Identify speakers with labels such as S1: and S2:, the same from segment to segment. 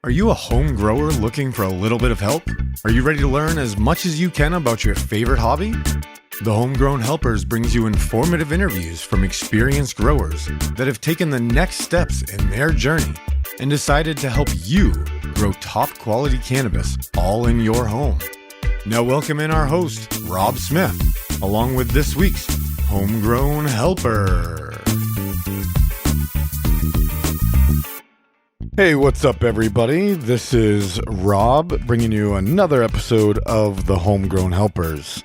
S1: Are you a home grower looking for a little bit of help? Are you ready to learn as much as you can about your favorite hobby? The Homegrown Helpers brings you informative interviews from experienced growers that have taken the next steps in their journey and decided to help you grow top quality cannabis all in your home. Now welcome in our host, Rob Smith, along with this week's Homegrown Helper. Hey, what's up, everybody? This is Rob bringing you another episode of the Homegrown Helpers.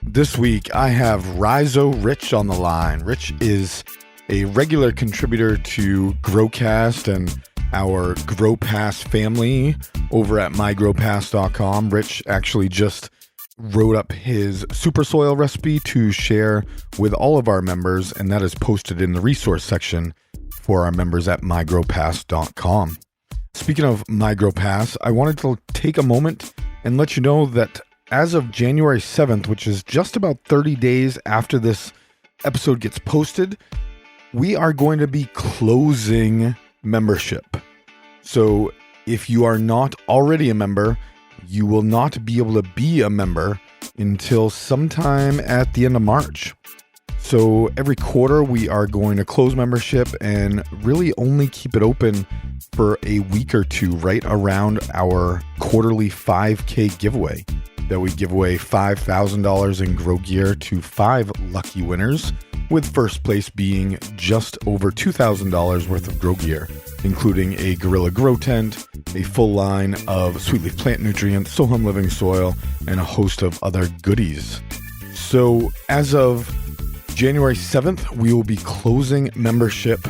S1: This week, I have Rhizo Rich on the line. Rich is a regular contributor to GrowCast and our GrowPass family over at mygrowpass.com. Rich actually just wrote up his super soil recipe to share with all of our members, and that is posted in the resource section for our members at mygrowpass.com. Speaking of MyGrowPass, I wanted to take a moment and let you know that as of January 7th, which is just about 30 days after this episode gets posted, we are going to be closing membership. So if you are not already a member, you will not be able to be a member until sometime at the end of March. So every quarter we are going to close membership and really only keep it open for a week or two right around our quarterly 5K giveaway that we give away $5,000 in grow gear to 5 lucky winners, with first place being just over $2,000 worth of grow gear, including a Gorilla Grow tent, a full line of sweet leaf plant nutrients, Soham living soil, and a host of other goodies. So as of January 7th, we will be closing membership,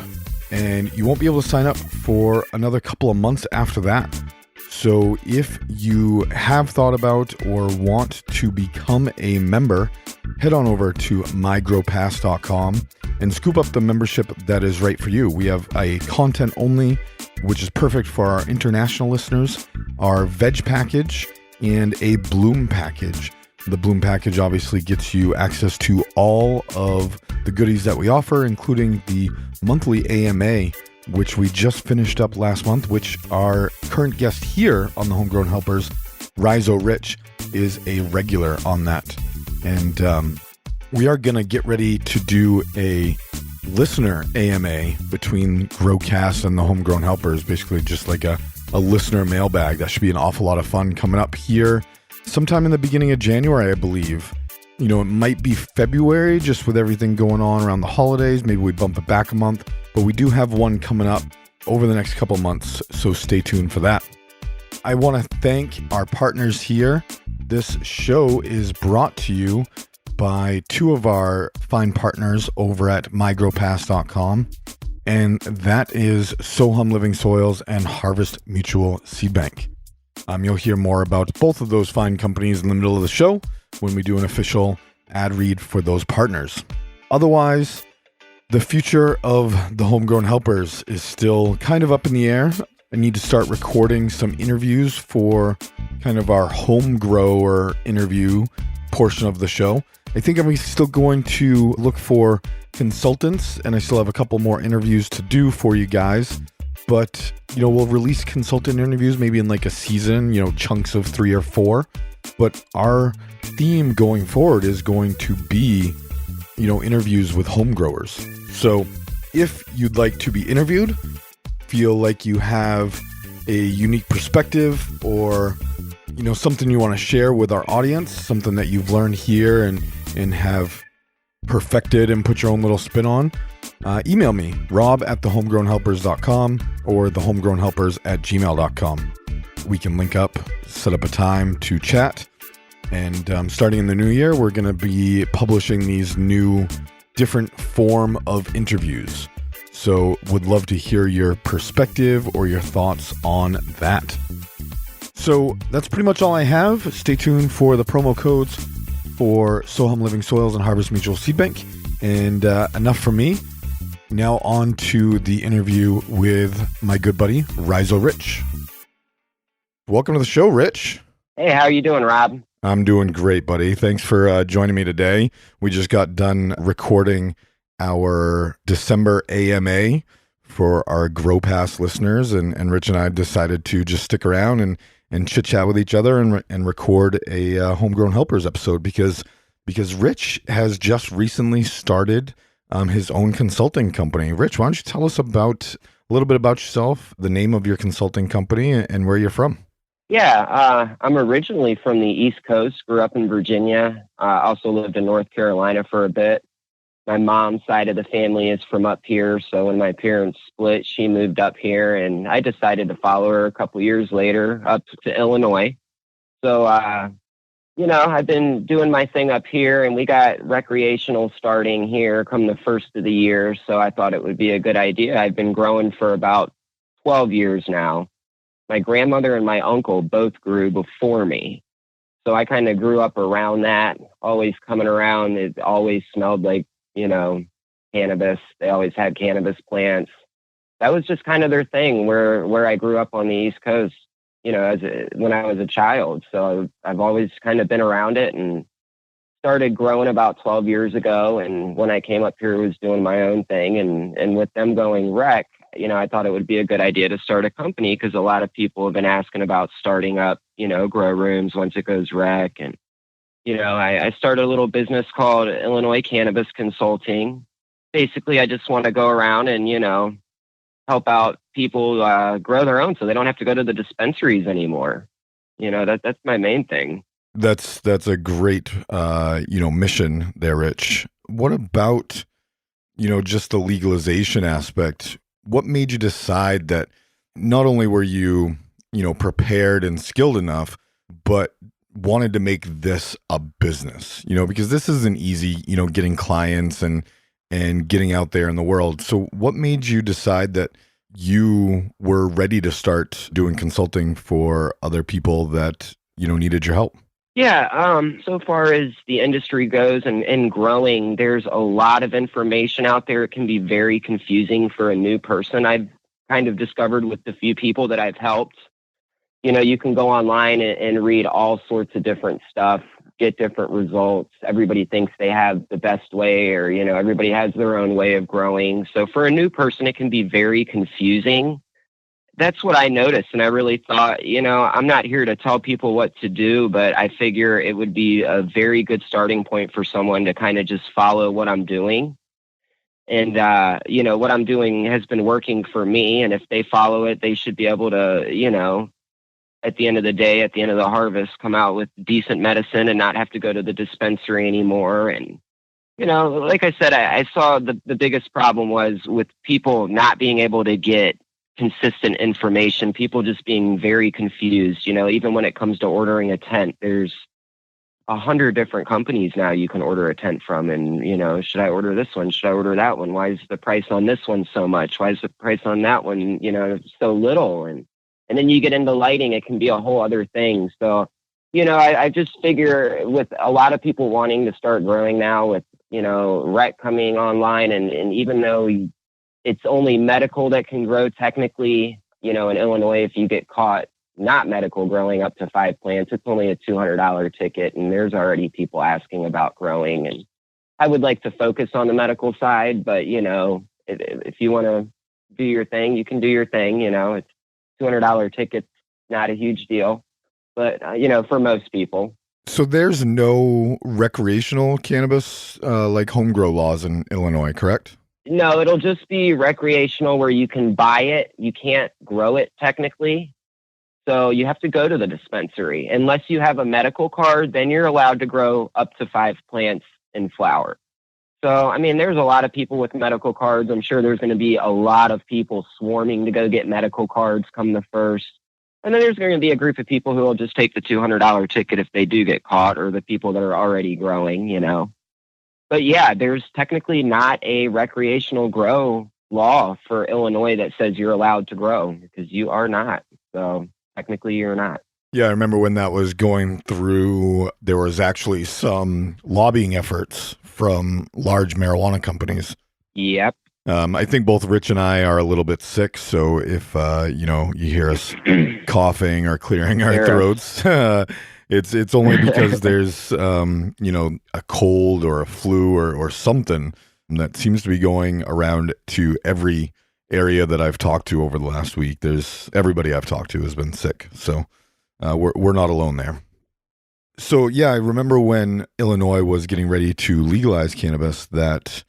S1: and you won't be able to sign up for another couple of months after that. So if you have thought about or want to become a member, head on over to mygrowpass.com and scoop up the membership that is right for you. We have a content only, which is perfect for our international listeners, our veg package, and a bloom package. The Bloom package obviously gets you access to all of the goodies that we offer, including the monthly AMA, which we just finished up last month, which our current guest here on the Homegrown Helpers, Rhizo Rich, is a regular on that. And we are going to get ready to do a listener AMA between GrowCast and the Homegrown Helpers, basically just like a listener mailbag. That should be an awful lot of fun coming up here sometime in the beginning of January, I believe. You know, it might be February just with everything going on around the holidays. Maybe we bump it back a month, but we do have one coming up over the next couple months, so stay tuned for that. I want to thank our partners here. This show is brought to you by two of our fine partners over at mygrowpass.com, and that is Soham Living Soils and Harvest Mutual Seed Bank. You'll hear more about both of those fine companies in the middle of the show when we do an official ad read for those partners. Otherwise, the future of the Homegrown Helpers is still kind of up in the air. I need to start recording some interviews for kind of our home grower interview portion of the show. I think I'm still going to look for consultants, and I still have a couple more interviews to do for you guys. But, you know, we'll release consultant interviews maybe in like a season, you know, chunks of 3 or 4. But our theme going forward is going to be, you know, interviews with home growers. So if you'd like to be interviewed, feel like you have a unique perspective or, you know, something you want to share with our audience, something that you've learned here and have perfected and put your own little spin on, email me, rob@thehomegrownhelpers.com or thehomegrownhelpers@gmail.com. We can link up, set up a time to chat. And starting in the new year, we're going to be publishing these new different form of interviews. So would love to hear your perspective or your thoughts on that. So that's pretty much all I have. Stay tuned for the promo codes for Soham Living Soils and Harvest Mutual Seed Bank. And enough from me. Now on to the interview with my good buddy, Rhizo Rich. Welcome to the show, Rich.
S2: Hey, how are you doing, Rob?
S1: I'm doing great, buddy. Thanks for joining me today. We just got done recording our December AMA for our Grow Pass listeners, and Rich and I decided to just stick around and chit chat with each other and record a Homegrown Helpers episode because Rich has just recently started his own consulting company. Rich, why don't you tell us a little bit about yourself, the name of your consulting company, and where you're from?
S2: Yeah, I'm originally from the East Coast, grew up in Virginia, also lived in North Carolina for a bit. My mom's side of the family is from up here, so when my parents split, she moved up here, and I decided to follow her a couple years later up to Illinois. So, I've been doing my thing up here, and we got recreational starting here come the first of the year, so I thought it would be a good idea. I've been growing for about 12 years now. My grandmother and my uncle both grew before me. So I kind of grew up around that, always coming around. It always smelled like, cannabis. They always had cannabis plants. That was just kind of their thing where I grew up on the East Coast, when I was a child. So I've always kind of been around it and started growing about 12 years ago. And when I came up here, I was doing my own thing. And with them going rec, I thought it would be a good idea to start a company because a lot of people have been asking about starting up, grow rooms once it goes rec. And, I started a little business called Illinois Cannabis Consulting. Basically, I just want to go around and, help out people grow their own so they don't have to go to the dispensaries anymore. That's my main thing.
S1: That's a great, mission there, Rich. What about, just the legalization aspect? What made you decide that not only were you, prepared and skilled enough, but wanted to make this a business, because this isn't easy, getting clients and getting out there in the world. So what made you decide that you were ready to start doing consulting for other people that, needed your help?
S2: Yeah, so far as the industry goes and growing, there's a lot of information out there. It can be very confusing for a new person. I've kind of discovered with the few people that I've helped, you can go online and read all sorts of different stuff, get different results. Everybody thinks they have the best way or, everybody has their own way of growing. So for a new person, it can be very confusing. That's what I noticed. And I really thought, I'm not here to tell people what to do, but I figure it would be a very good starting point for someone to kind of just follow what I'm doing. And, what I'm doing has been working for me. And if they follow it, they should be able to, at the end of the day, at the end of the harvest, come out with decent medicine and not have to go to the dispensary anymore. And, like I said, I saw the biggest problem was with people not being able to get consistent information, people just being very confused. Even when it comes to ordering a tent, there's 100 different companies now you can order a tent from. And, should I order this one? Should I order that one? Why is the price on this one so much? Why is the price on that one, so little? And then you get into lighting, it can be a whole other thing. So, I just figure with a lot of people wanting to start growing now with, rec coming online, and even though it's only medical that can grow technically, in Illinois, if you get caught not medical growing up to 5 plants, it's only a $200 ticket. And there's already people asking about growing. And I would like to focus on the medical side, but, if you want to do your thing, you can do your thing. It's $200 ticket's not a huge deal, but, for most people.
S1: So there's no recreational cannabis like home grow laws in Illinois, correct?
S2: No, it'll just be recreational where you can buy it. You can't grow it technically. So you have to go to the dispensary. Unless you have a medical card, then you're allowed to grow up to 5 plants in flower. So, there's a lot of people with medical cards. I'm sure there's going to be a lot of people swarming to go get medical cards come the first. And then there's going to be a group of people who will just take the $200 ticket if they do get caught, or the people that are already growing, But yeah, there's technically not a recreational grow law for Illinois that says you're allowed to grow, because you are not. So technically you're not.
S1: Yeah, I remember when that was going through, there was actually some lobbying efforts from large marijuana companies.
S2: Yep.
S1: I think both Rich and I are a little bit sick, so if you hear us coughing or clearing our throats, it's only because there's a cold or a flu or something that seems to be going around to every area that I've talked to over the last week, everybody I've talked to has been sick. So we're not alone there. So yeah, I remember when Illinois was getting ready to legalize cannabis that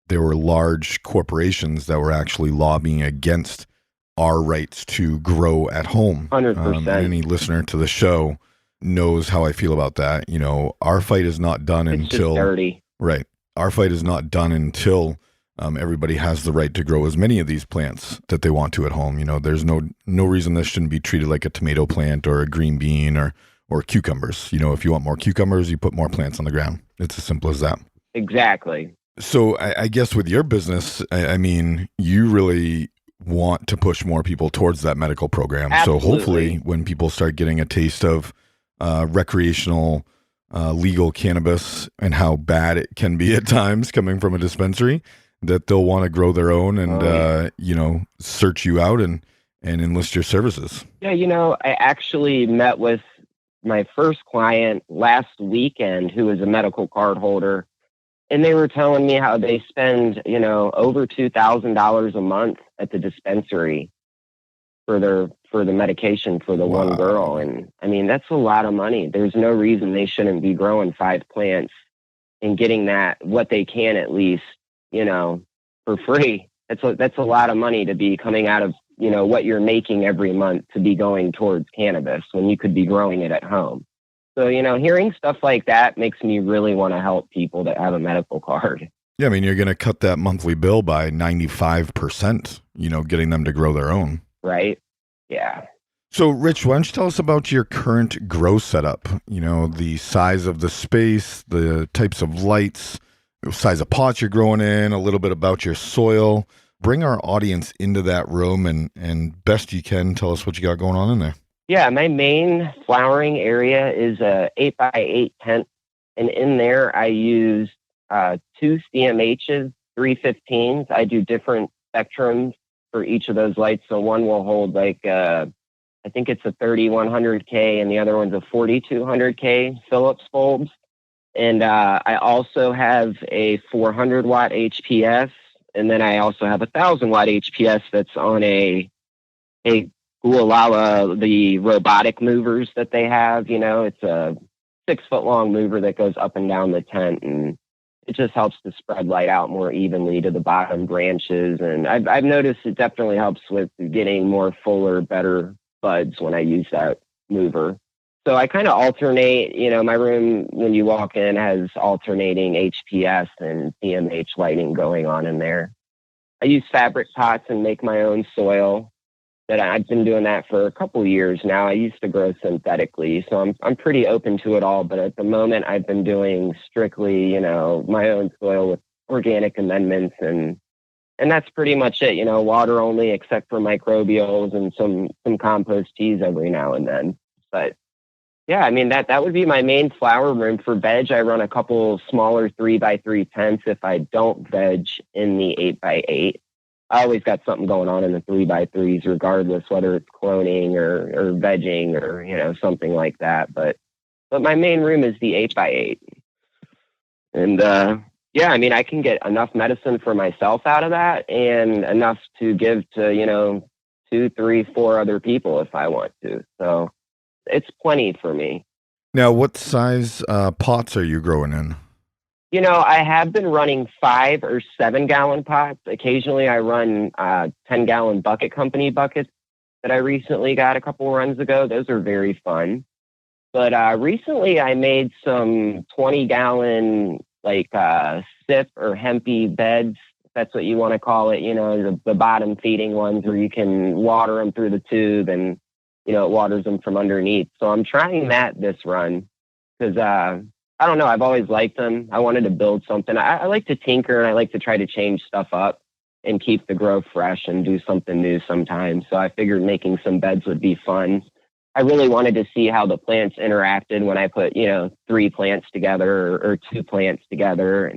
S1: there were large corporations that were actually lobbying against our rights to grow at home.
S2: 100%.
S1: Any listener to the show knows how I feel about that. You know, our fight is not done
S2: It's
S1: until
S2: just dirty.
S1: Right. Our fight is not done until everybody has the right to grow as many of these plants that they want to at home. You know, there's no reason this shouldn't be treated like a tomato plant or a green bean or cucumbers. You know, if you want more cucumbers, you put more plants on the ground. It's as simple as that.
S2: Exactly.
S1: So I guess with your business, I mean, you really want to push more people towards that medical program.
S2: Absolutely.
S1: So hopefully when people start getting a taste of recreational legal cannabis and how bad it can be at times coming from a dispensary, that they'll want to grow their own and, you know, search you out and enlist your services.
S2: Yeah, you know, I actually met with my first client last weekend who is a medical card holder, and they were telling me how they spend, you know, over $2,000 a month at the dispensary for the medication for the one girl. And I mean, that's a lot of money. There's no reason they shouldn't be growing 5 plants and getting that, what they can at least, you know, for free. That's a lot of money to be coming out of, you know, what you're making every month to be going towards cannabis when you could be growing it at home. So, you know, hearing stuff like that makes me really want to help people that have a medical card.
S1: Yeah, I mean, you're going to cut that monthly bill by 95%, you know, getting them to grow their own.
S2: Right? Yeah.
S1: So, Rich, why don't you tell us about your current grow setup? You know, the size of the space, the types of lights, the size of pots you're growing in, a little bit about your soil. Bring our audience into that room and best you can tell us what you got going on in there.
S2: Yeah, my main flowering area is a 8x8 tent. And in there, I use 2 CMHs, 315s. I do different spectrums for each of those lights. So one will hold like, I think it's a 3100K and the other one's a 4200K Philips bulbs. And I also have a 400 watt HPS. And then I also have a 1000 watt HPS that's on a Gualala, the robotic movers that they have. You know, it's a 6 foot long mover that goes up and down the tent, and it just helps to spread light out more evenly to the bottom branches. And I've noticed it definitely helps with getting more fuller, better buds when I use that mover. So I kind of alternate, you know, my room when you walk in has alternating HPS and CMH lighting going on in there. I use fabric pots and make my own soil. That I've been doing that for a couple of years now. I used to grow synthetically, so I'm pretty open to it all. But at the moment, I've been doing strictly, you know, my own soil with organic amendments, and that's pretty much it. You know, water only, except for microbials and some compost teas every now and then. But yeah, I mean that would be my main flower room. For veg, I run a couple smaller 3x3 tents if I don't veg in the 8x8. I always got something going on in the 3x3s, regardless whether it's cloning or vegging or, you know, something like that. But my main room is the 8x8. And yeah, I mean, I can get enough medicine for myself out of that and enough to give to, you know, 2, 3, 4 other people if I want to. So it's plenty for me.
S1: Now, what size pots are you growing in?
S2: You know, I have been running 5 or 7 gallon pots. Occasionally I run 10-gallon bucket company buckets that I recently got a couple runs ago. Those are very fun. But recently I made some 20-gallon like sip or hempy beds, if that's what you want to call it, you know, the bottom feeding ones where you can water them through the tube and, you know, it waters them from underneath. So I'm trying that this run because I don't know. I've always liked them. I wanted to build something. I like to tinker and I like to try to change stuff up and keep the grow fresh and do something new sometimes. So I figured making some beds would be fun. I really wanted to see how the plants interacted when I put, you know, 3 plants together or 2 plants together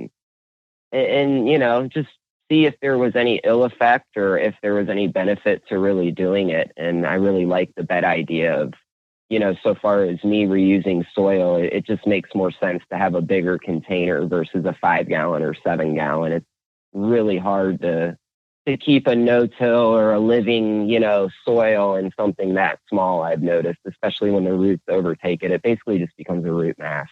S2: and, you know, just see if there was any ill effect or if there was any benefit to really doing it. And I really like the bed idea of, you know, so far as me reusing soil, it just makes more sense to have a bigger container versus a 5-gallon or 7-gallon. It's really hard to to keep a no-till or a living, soil in something that small, I've noticed, especially when the roots overtake it. It basically just becomes a root mass.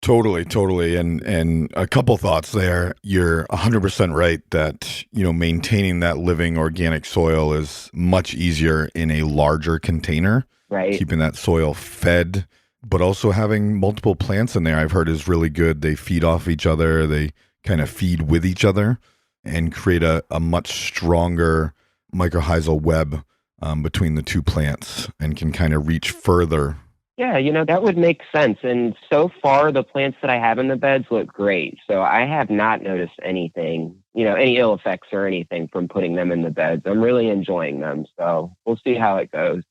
S1: Totally, totally. And a couple thoughts there. You're 100% right that, maintaining that living organic soil is much easier in a larger container.
S2: Right.
S1: Keeping that soil fed, but also having multiple plants in there, I've heard is really good. They feed off each other. They kind of feed with each other and create a much stronger mycorrhizal web between the two plants and can kind of reach further.
S2: Yeah, that would make sense. And so far, the plants that I have in the beds look great. So I have not noticed anything, any ill effects or anything from putting them in the beds. I'm really enjoying them. So we'll see how it goes.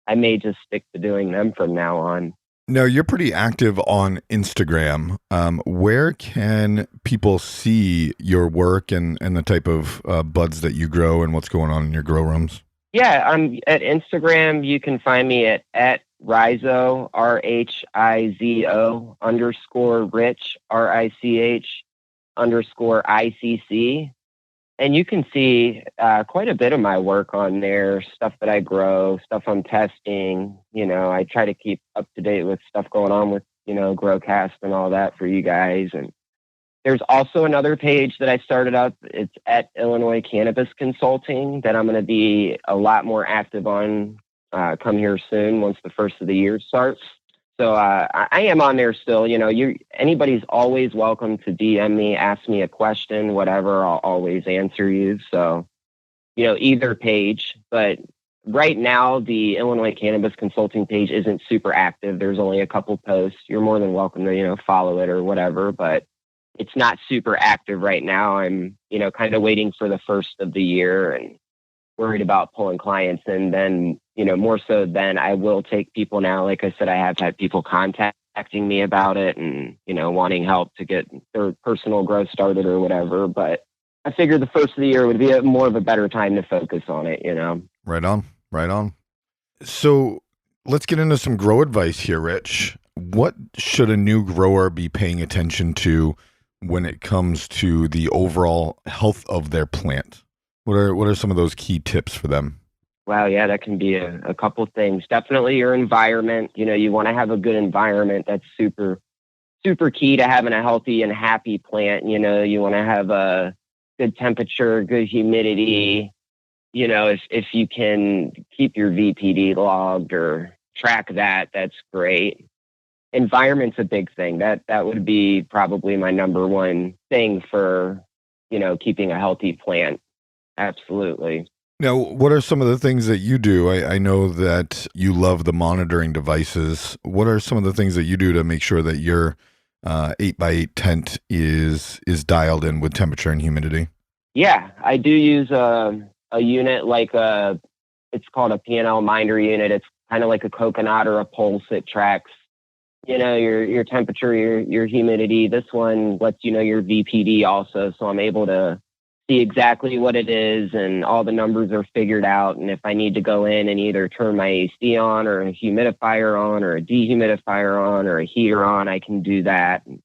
S2: I may just stick to doing them from now on.
S1: Now, you're pretty active on Instagram. Where can people see your work and the type of buds that you grow and what's going on in your grow rooms?
S2: Yeah, I'm at Instagram. You can find me at Rhizo, RHIZO _Rich, RICH _ICC. And you can see quite a bit of my work on there, stuff that I grow, stuff I'm testing. I try to keep up to date with stuff going on with, GrowCast and all that for you guys. And there's also another page that I started up. It's at Illinois Cannabis Consulting that I'm going to be a lot more active on come here soon once the first of the year starts. So I am on there still. Anybody's always welcome to DM me, ask me a question, whatever. I'll always answer you. So, either page. But right now, the Illinois Cannabis Consulting page isn't super active. There's only a couple posts. You're more than welcome to, follow it or whatever. But it's not super active right now. I'm, kind of waiting for the first of the year and worried about pulling clients. And then, more so than I will take people now. Like I said, I have had people contacting me about it and, wanting help to get their personal growth started or whatever. But I figured the first of the year would be more of a better time to focus on it,
S1: Right on. So let's get into some grow advice here, Rich. What should a new grower be paying attention to when it comes to the overall health of their plant? What are some of those key tips for them?
S2: Wow, yeah, that can be a couple things. Definitely your environment. You want to have a good environment. That's super, super key to having a healthy and happy plant. You want to have a good temperature, good humidity. If you can keep your VPD logged or track that, that's great. Environment's a big thing. That would be probably my number one thing for, keeping a healthy plant. Absolutely.
S1: Now, what are some of the things that you do? I know that you love the monitoring devices. What are some of the things that you do to make sure that your 8x8 tent is dialed in with temperature and humidity?
S2: Yeah, I do use a unit like it's called a P&L minder unit. It's kind of like a coconut or a pulse. It tracks, your temperature, your humidity. This one lets you know your VPD also. So I'm able to see exactly what it is and all the numbers are figured out. And if I need to go in and either turn my AC on or a humidifier on or a dehumidifier on or a heater on, I can do that, and,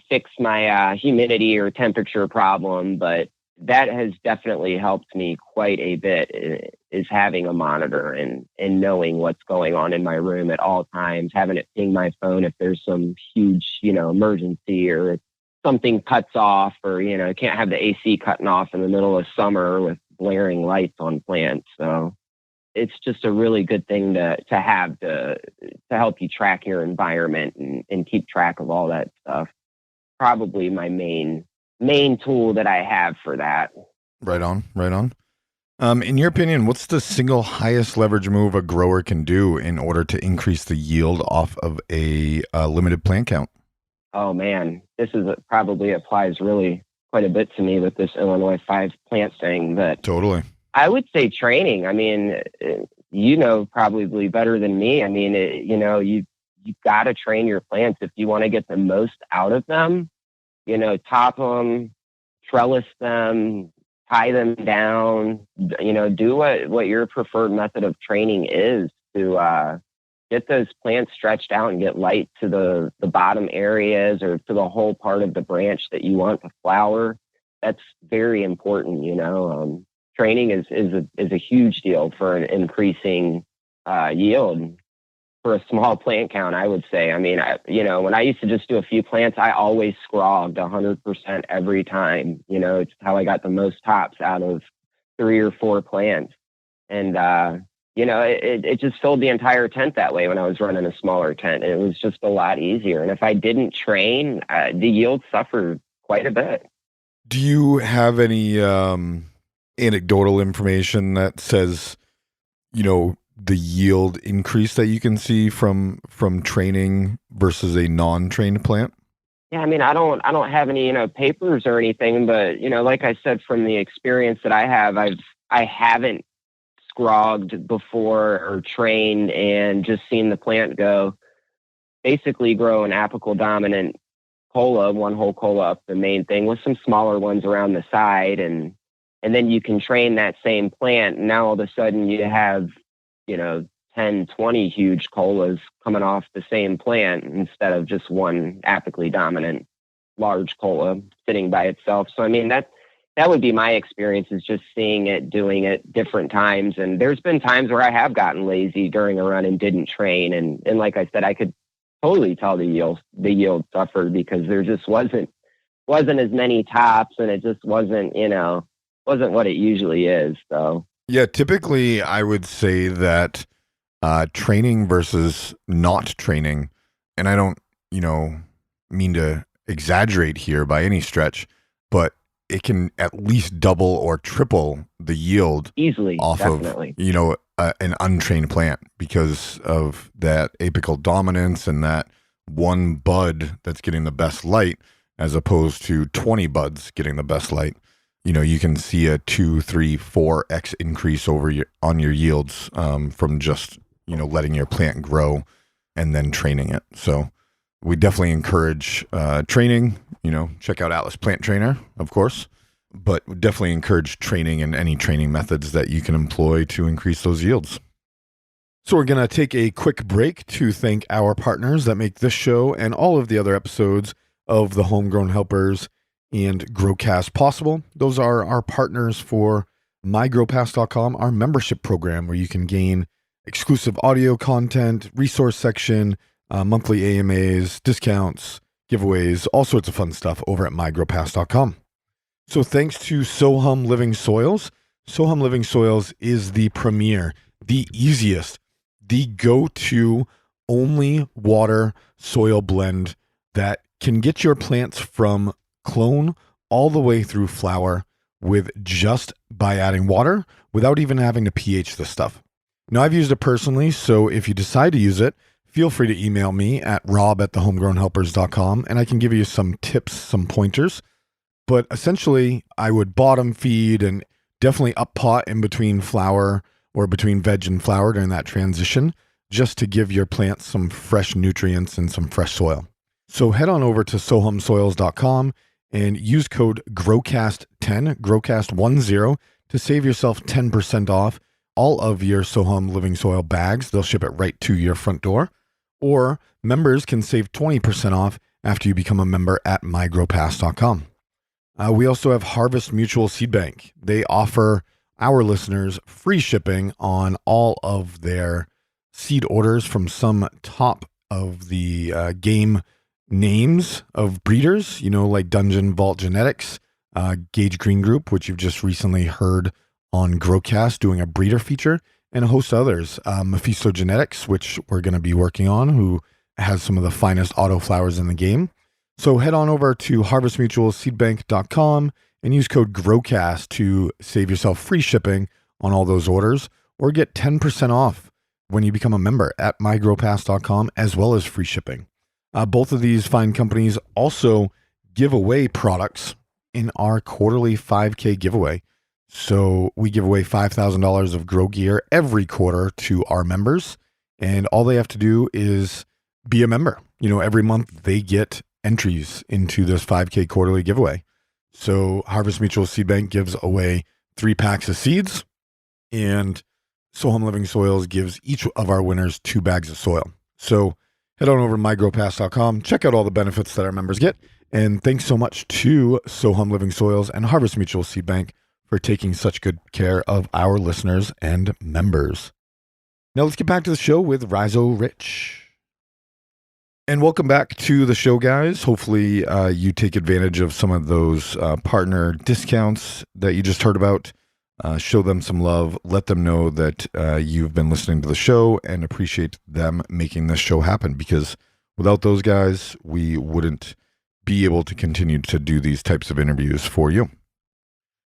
S2: fix my humidity or temperature problem. But that has definitely helped me quite a bit, is having a monitor and knowing what's going on in my room at all times, having it ping my phone if there's some huge, emergency or something cuts off or, can't have the AC cutting off in the middle of summer with blaring lights on plants. So it's just a really good thing to have to help you track your environment and keep track of all that stuff. Probably my main tool that I have for that.
S1: Right on. In your opinion, what's the single highest leverage move a grower can do in order to increase the yield off of a limited plant count?
S2: Oh man, this is probably applies really quite a bit to me with this Illinois 5 plant thing. But
S1: Totally.
S2: I would say training. I mean, probably better than me. I mean, you got to train your plants if you want to get the most out of them. Top them, trellis them, tie them down. Do what your preferred method of training is to get those plants stretched out and get light to the bottom areas or to the whole part of the branch that you want to flower. that's very important. Training is a huge deal for an increasing yield for a small plant count, I would say. I mean, when I used to just do a few plants, I always scrogged 100% every time. It's how I got the most tops out of 3 or 4 plants. And, it just filled the entire tent that way when I was running a smaller tent. And it was just a lot easier. And if I didn't train, the yield suffered quite a bit.
S1: Do you have any anecdotal information that says, the yield increase that you can see from training versus a non-trained plant?
S2: Yeah, I mean, I don't have any, papers or anything, but, like I said, from the experience that I have, I haven't scrogged before or trained and just seen the plant basically grow an apical dominant cola, one whole cola up the main thing with some smaller ones around the side. And then you can train that same plant. And now all of a sudden you have, 10, 20 huge colas coming off the same plant instead of just one apically dominant large cola sitting by itself. So, I mean, that would be my experience, is just seeing it, doing it different times. And there's been times where I have gotten lazy during a run and didn't train. And like I said, I could totally tell the yield suffered because there just wasn't as many tops, and it just wasn't what it usually is. So
S1: yeah, typically I would say that training versus not training, and I don't mean to exaggerate here by any stretch, but it can at least double or triple the yield
S2: easily
S1: off
S2: definitely.
S1: of an untrained plant because of that apical dominance and that one bud that's getting the best light as opposed to 20 buds getting the best light. You can see a 2, 3, 4x increase on your yields from just letting your plant grow and then training it. So we definitely encourage training. Check out Atlas Plant Trainer, of course, but we definitely encourage training and any training methods that you can employ to increase those yields. So we're going to take a quick break to thank our partners that make this show and all of the other episodes of the Homegrown Helpers and Growcast possible. Those are our partners for mygrowpass.com, our membership program where you can gain exclusive audio content, resource section, monthly AMAs, discounts, giveaways, all sorts of fun stuff over at mygrowpass.com. So thanks to Sohum Living Soils. Sohum Living Soils is the premier, the easiest, the go-to only water soil blend that can get your plants from clone all the way through flower with just by adding water without even having to pH the stuff. Now, I've used it personally, so if you decide to use it, feel free to email me at rob@thehomegrownhelpers.com and I can give you some tips, some pointers. But essentially, I would bottom feed and definitely up pot in between flower or between veg and flower during that transition, just to give your plants some fresh nutrients and some fresh soil. So head on over to sohumsoils.com and use code GROWCAST10, GROWCAST10, to save yourself 10% off all of your Sohum Living Soil bags. They'll ship it right to your front door. Or members can save 20% off after you become a member at mygrowpass.com. We also have Harvest Mutual Seed Bank. They offer our listeners free shipping on all of their seed orders from some top of the game names of breeders, like Dungeon Vault Genetics, Gage Green Group, which you've just recently heard on Growcast doing a breeder feature, and a host of others. Mephisto Genetics, which we're going to be working on, who has some of the finest autoflowers in the game. So head on over to harvestmutualseedbank.com and use code GROWCAST to save yourself free shipping on all those orders, or get 10% off when you become a member at mygrowpass.com, as well as free shipping. Both of these fine companies also give away products in our quarterly 5K giveaway. So we give away $5,000 of grow gear every quarter to our members, and all they have to do is be a member. Every month they get entries into this 5K quarterly giveaway. So Harvest Mutual Seed Bank gives away 3 packs of seeds, and Sohum Living Soils gives each of our winners 2 bags of soil. So head on over to mygrowpass.com, check out all the benefits that our members get, And thanks so much to Sohum Living Soils and Harvest Mutual Seed Bank for taking such good care of our listeners and members. Now let's get back to the show with Rhizo Rich. And welcome back to the show, guys. Hopefully you take advantage of some of those partner discounts that you just heard about. Show them some love. Let them know that you've been listening to the show and appreciate them making this show happen, because without those guys, we wouldn't be able to continue to do these types of interviews for you.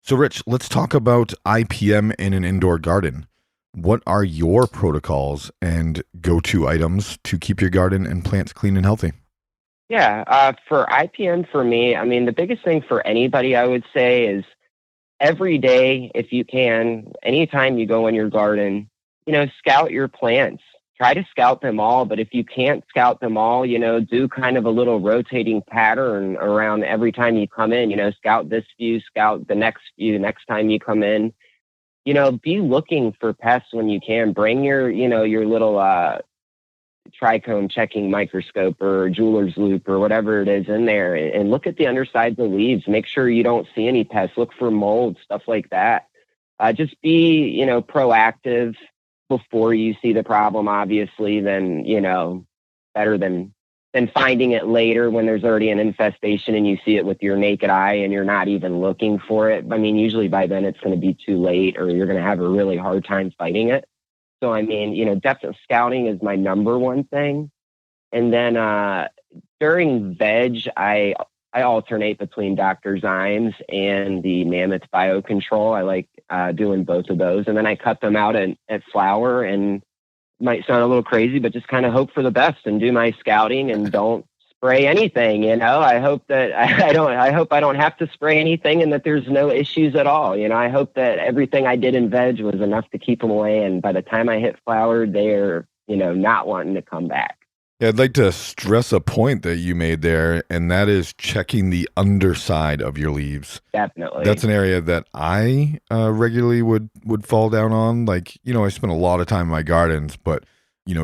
S1: So, Rich, let's talk about IPM in an indoor garden. What are your protocols and go-to items to keep your garden and plants clean and healthy?
S2: Yeah, for IPM for me, I mean, the biggest thing for anybody I would say is every day, if you can, anytime you go in your garden, scout your plants. Try to scout them all, but if you can't scout them all, do kind of a little rotating pattern around every time you come in. Scout this few, scout the next few, next time you come in. Be looking for pests when you can. Bring your little trichome checking microscope or jeweler's loop or whatever it is in there, and look at the undersides of the leaves. Make sure you don't see any pests. Look for mold, stuff like that. Just be, proactive before you see the problem, obviously, then, better than finding it later when there's already an infestation and you see it with your naked eye and you're not even looking for it. I mean, usually by then it's going to be too late, or you're going to have a really hard time fighting it. So, I mean, definitely scouting is my number one thing. And then during veg, I alternate between Dr. Zymes and the Mammoth Biocontrol. I like doing both of those. And then I cut them out at flower, and might sound a little crazy, but just kind of hope for the best and do my scouting and don't spray anything. I hope that I hope I don't have to spray anything and that there's no issues at all. I hope that everything I did in veg was enough to keep them away. And by the time I hit flower, they're, not wanting to come back.
S1: Yeah, I'd like to stress a point that you made there, and that is checking the underside of your leaves.
S2: Definitely.
S1: That's an area that I regularly would fall down on. Like, I spend a lot of time in my gardens, but,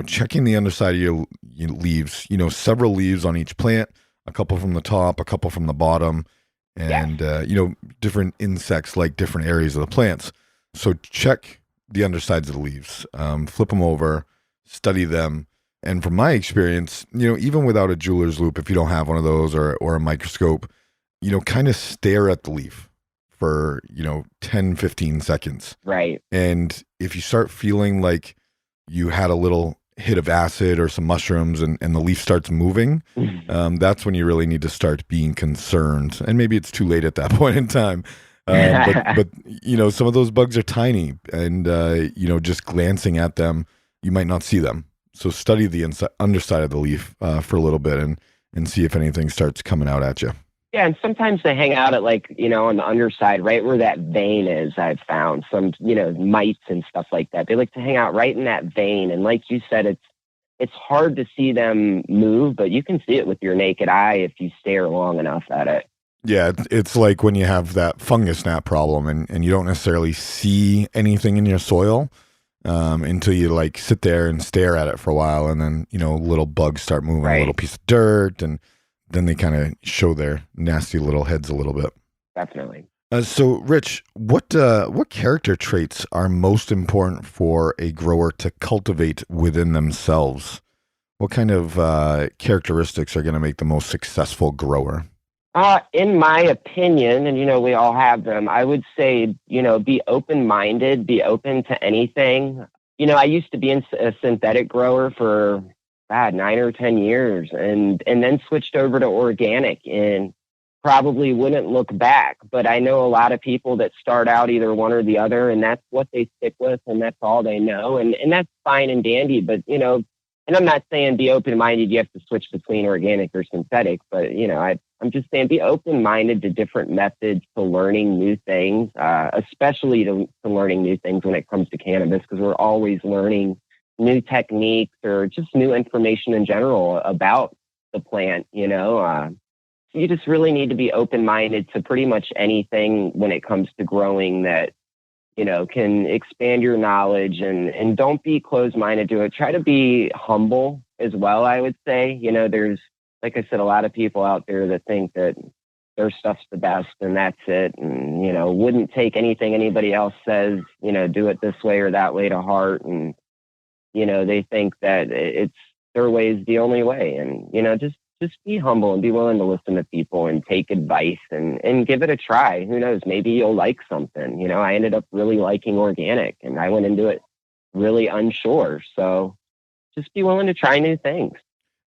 S1: checking the underside of your leaves, several leaves on each plant, a couple from the top, a couple from the bottom, and, different insects like different areas of the plants. So check the undersides of the leaves, flip them over, study them. And from my experience, even without a jeweler's loop, if you don't have one of those or a microscope, kind of stare at the leaf for, 10, 15 seconds.
S2: Right.
S1: And if you start feeling like you had a little hit of acid or some mushrooms and the leaf starts moving, that's when you really need to start being concerned. And maybe it's too late at that point in time. But some of those bugs are tiny, and, just glancing at them, you might not see them. So study the underside of the leaf for a little bit and see if anything starts coming out at you.
S2: Yeah, and sometimes they hang out at on the underside, right where that vein is. I've found some, mites and stuff like that. They like to hang out right in that vein. And like you said, it's hard to see them move, but you can see it with your naked eye if you stare long enough at it.
S1: Yeah, it's like when you have that fungus gnat problem and you don't necessarily see anything in your soil. Until you sit there and stare at it for a while, and then little bugs start moving, right. A little piece of dirt, and then they kind of show their nasty little heads a little bit.
S2: Definitely.
S1: So, Rich, what character traits are most important for a grower to cultivate within themselves? What kind of characteristics are going to make the most successful grower?
S2: In my opinion, and we all have them, I would say, be open-minded, be open to anything. I used to be a synthetic grower for 9 or 10 years and then switched over to organic and probably wouldn't look back. But I know a lot of people that start out either one or the other, and that's what they stick with, and that's all they know. And that's fine and dandy, but, and I'm not saying be open-minded, you have to switch between organic or synthetic, but, I'm just saying be open-minded to different methods to learning new things, especially to learning new things when it comes to cannabis, because we're always learning new techniques or just new information in general about the plant, you just really need to be open-minded to pretty much anything when it comes to growing that, can expand your knowledge, and don't be closed-minded to it. Try to be humble as well, I would say. There's like I said, a lot of people out there that think that their stuff's the best and that's it. And, wouldn't take anything anybody else says, do it this way or that way to heart. And, they think that it's their way is the only way. And, just be humble and be willing to listen to people and take advice and give it a try. Who knows? Maybe you'll like something. I ended up really liking organic and I went into it really unsure. So just be willing to try new things.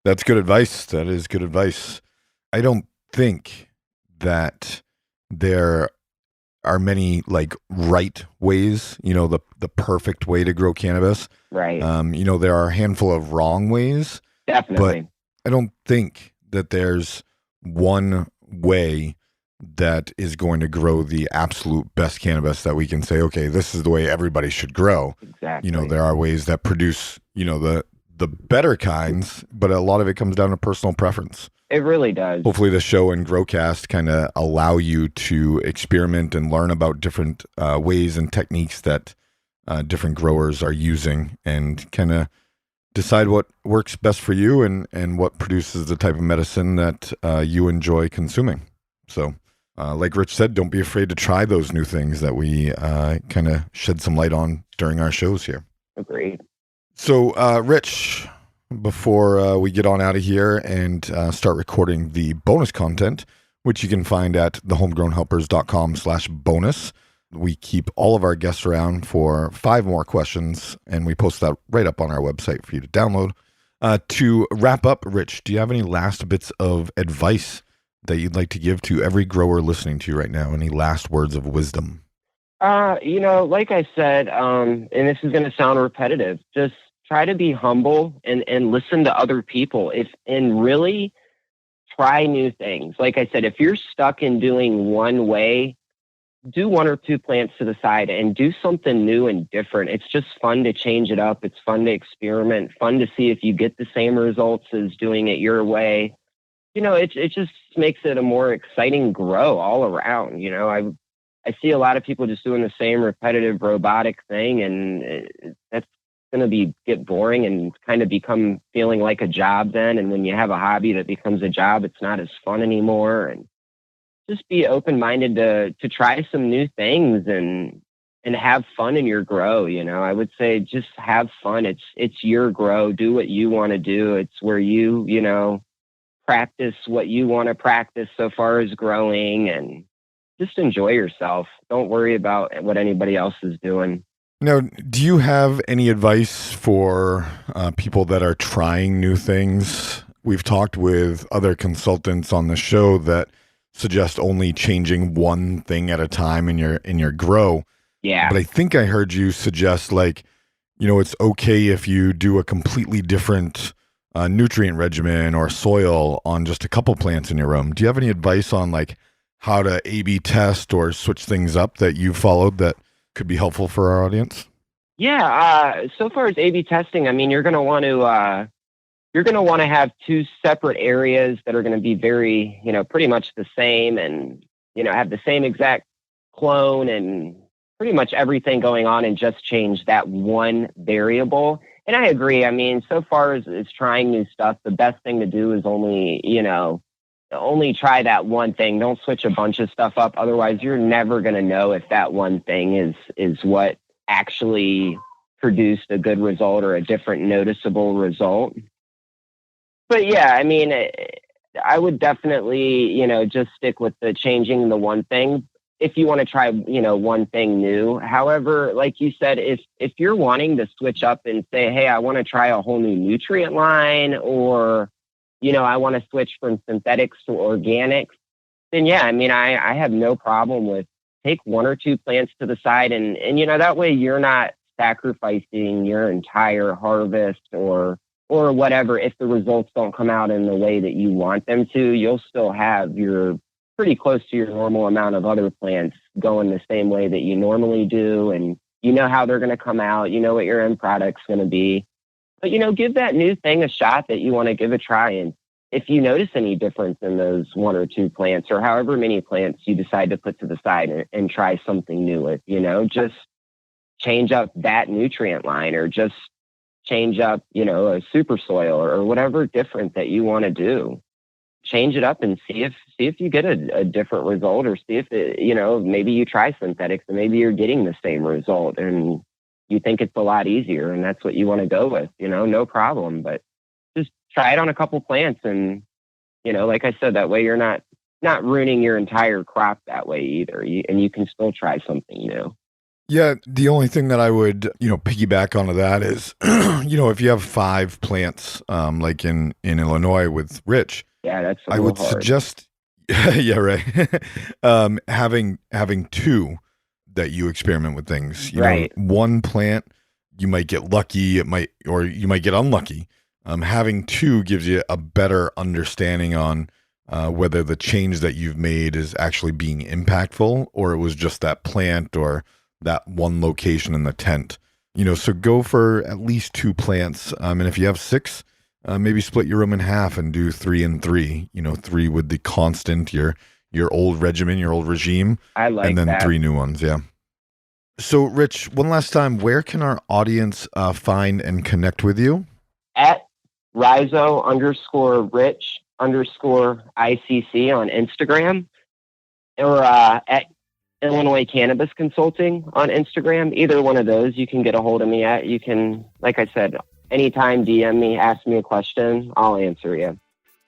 S1: That's good advice. That is good advice. I don't think that there are many like right ways, the perfect way to grow cannabis.
S2: Right.
S1: There are a handful of wrong ways.
S2: Definitely.
S1: But I don't think that there's one way that is going to grow the absolute best cannabis that we can say, okay, this is the way everybody should grow.
S2: Exactly.
S1: There are ways that produce, the better kinds, but a lot of it comes down to personal preference.
S2: It really does.
S1: Hopefully the show and Growcast kind of allow you to experiment and learn about different ways and techniques that different growers are using and kind of decide what works best for you and what produces the type of medicine that you enjoy consuming. So like Rich said, don't be afraid to try those new things that we kind of shed some light on during our shows here.
S2: Agreed.
S1: So Rich, before we get on out of here and start recording the bonus content, which you can find at thehomegrownhelpers.com/bonus. We keep all of our guests around for 5 more questions, and we post that right up on our website for you to download. To wrap up, Rich, do you have any last bits of advice that you'd like to give to every grower listening to you right now? Any last words of wisdom?
S2: Like I said, and this is going to sound repetitive, just try to be humble and listen to other people and really try new things. Like I said, if you're stuck in doing one way, do 1 or 2 plants to the side and do something new and different. It's just fun to change it up. It's fun to experiment, fun to see if you get the same results as doing it your way. It just makes it a more exciting grow all around. I see a lot of people just doing the same repetitive robotic thing, and that's going to get boring and kind of become feeling like a job then. And when you have a hobby that becomes a job, it's not as fun anymore. And just be open-minded to try some new things and have fun in your grow. I would say just have fun. It's your grow. Do what you want to do. It's where you practice what you want to practice so far as growing, and just enjoy yourself. Don't worry about what anybody else is doing.
S1: Now, do you have any advice for people that are trying new things? We've talked with other consultants on the show that suggest only changing one thing at a time in your grow.
S2: Yeah.
S1: But I think I heard you suggest it's okay if you do a completely different nutrient regimen or soil on just a couple plants in your room. Do you have any advice on how to A/B test or switch things up that you followed that could be helpful for our audience?
S2: Yeah. So far as A/B testing, I mean, you're going to want to have 2 separate areas that are going to be very, pretty much the same and, have the same exact clone and pretty much everything going on, and just change that one variable. And I agree. I mean, so far as trying new stuff, the best thing to do is only try that one thing. Don't switch a bunch of stuff up. Otherwise, you're never going to know if that one thing is what actually produced a good result or a different noticeable result. But yeah, I mean, I would definitely, just stick with the changing the one thing if you want to try, one thing new. However, like you said, if you're wanting to switch up and say, hey, I want to try a whole new nutrient line, or, I want to switch from synthetics to organics, then yeah, I mean, I have no problem with take 1 or 2 plants to the side and that way you're not sacrificing your entire harvest or whatever. If the results don't come out in the way that you want them to, you'll still have your pretty close to your normal amount of other plants going the same way that you normally do. And how they're going to come out, what your end product's going to be. But, give that new thing a shot that you want to give a try. And if you notice any difference in those 1 or 2 plants or however many plants you decide to put to the side and try something new with, just change up that nutrient line or just change up, a super soil or whatever different that you want to do. change it up and see if you get a different result, or see if maybe you try synthetics and maybe you're getting the same result and you think it's a lot easier and that's what you want to go with, no problem. But just try it on a couple plants, and like I said, that way you're not ruining your entire crop that way either. And you can still try something new.
S1: Yeah, the only thing that I would, piggyback onto that is, if you have 5 plants, like in Illinois with Rich,
S2: yeah, that's
S1: I would
S2: hard.
S1: suggest, yeah, right, having 2 that you experiment with things.
S2: Right.
S1: One plant, you might get lucky, or you might get unlucky. Having 2 gives you a better understanding on whether the change that you've made is actually being impactful, or it was just that plant or that one location in the tent. So go for at least 2 plants. And if you have 6, maybe split your room in half and do 3 and 3. 3 with the constant, your old regimen, your old regime.
S2: I like
S1: and then
S2: that.
S1: 3 new ones. Yeah. So Rich, one last time, where can our audience find and connect with you?
S2: At Rhizo_Rich_ICC on Instagram, or at Illinois Cannabis Consulting on Instagram. Either one of those you can get a hold of me at. You can, like I said, anytime DM me, ask me a question, I'll answer you.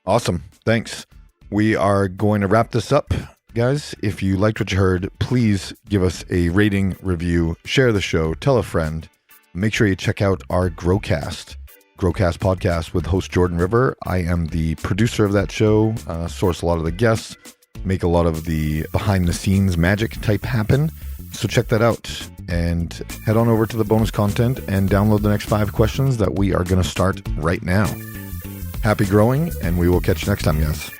S1: Awesome. Thanks. We are going to wrap this up. Guys, if you liked what you heard, please give us a rating, review, share the show, tell a friend. Make sure you check out our Growcast podcast with host Jordan River. I am the producer of that show, source a lot of the guests, make a lot of the behind the scenes magic type happen. So check that out and head on over to the bonus content and download the next 5 questions that we are going to start right now. Happy growing, and we will catch you next time, guys.